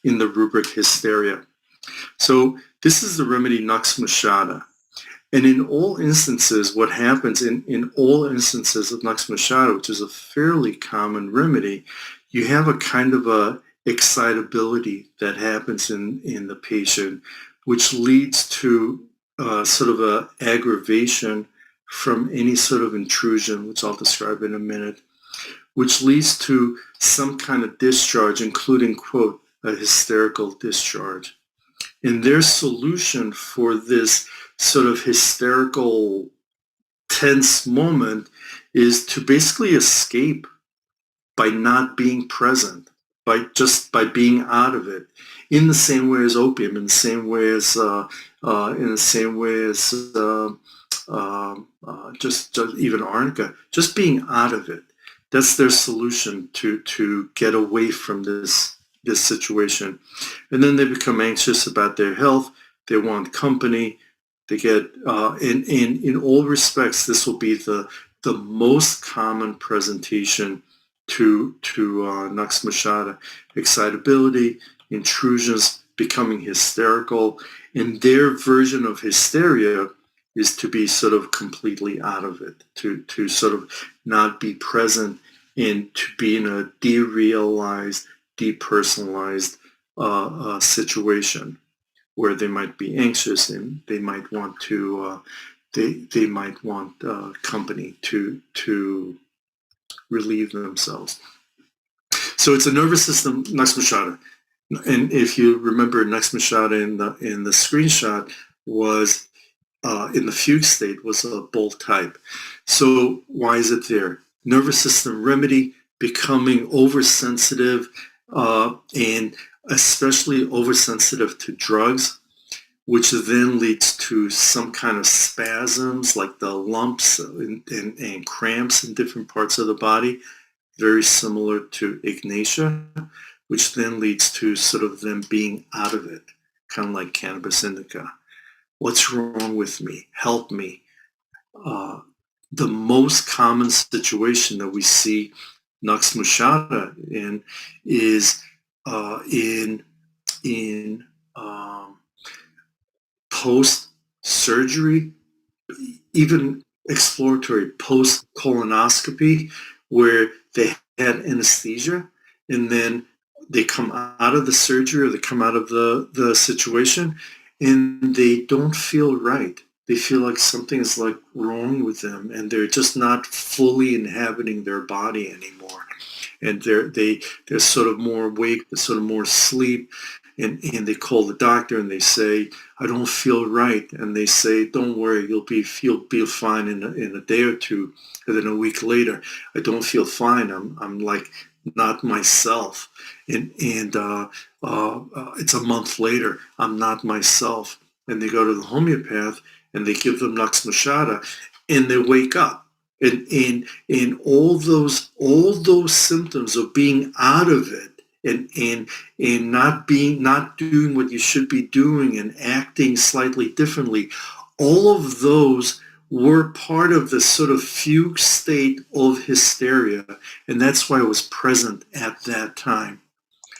in the rubric hysteria. So this is the remedy Nux moschata. And in all instances, what happens in all instances of Nux moschata, which is a fairly common remedy, you have a kind of a excitability that happens in the patient, which leads to sort of a aggravation from any sort of intrusion, which I'll describe in a minute, which leads to some kind of discharge, including, quote, a hysterical discharge. And their solution for this sort of hysterical, tense moment is to basically escape by not being present, by being out of it, in the same way as opium, in the same way as just even arnica, just being out of it. That's their solution to get away from this situation. And then they become anxious about their health. They want company. They get in all respects, this will be the most common presentation to Nux moschata: excitability, intrusions, becoming hysterical, and their version of hysteria is to be sort of completely out of it, to sort of not be present, and to be in a derealized, depersonalized situation where they might be anxious and they might want to they might want company to relieve themselves. So it's a nervous system Nux moschata. And if you remember, Nux moschata in the screenshot was in the fugue state was a bold type. So why is it there? Nervous system remedy, becoming oversensitive, and especially oversensitive to drugs, which then leads to some kind of spasms, like the lumps and cramps in different parts of the body, very similar to ignatia, which then leads to sort of them being out of it, kind of like cannabis indica. What's wrong with me? Help me. The most common situation that we see Nux moschata in is in post-surgery, even exploratory post-colonoscopy, where they had anesthesia and then they come out of the surgery or they come out of the situation and they don't feel right. They feel like something is like wrong with them and they're just not fully inhabiting their body anymore. And they're sort of more awake, they're sort of more asleep, and they call the doctor and they say, I don't feel right. And they say, don't worry, you'll be fine in a day or two. And then a week later, I don't feel fine. I'm like not myself. And it's a month later, I'm not myself. And they go to the homeopath and they give them Nux moschata and they wake up. And all those symptoms of being out of it and not doing what you should be doing and acting slightly differently, all of those were part of the sort of fugue state of hysteria, and that's why it was present at that time.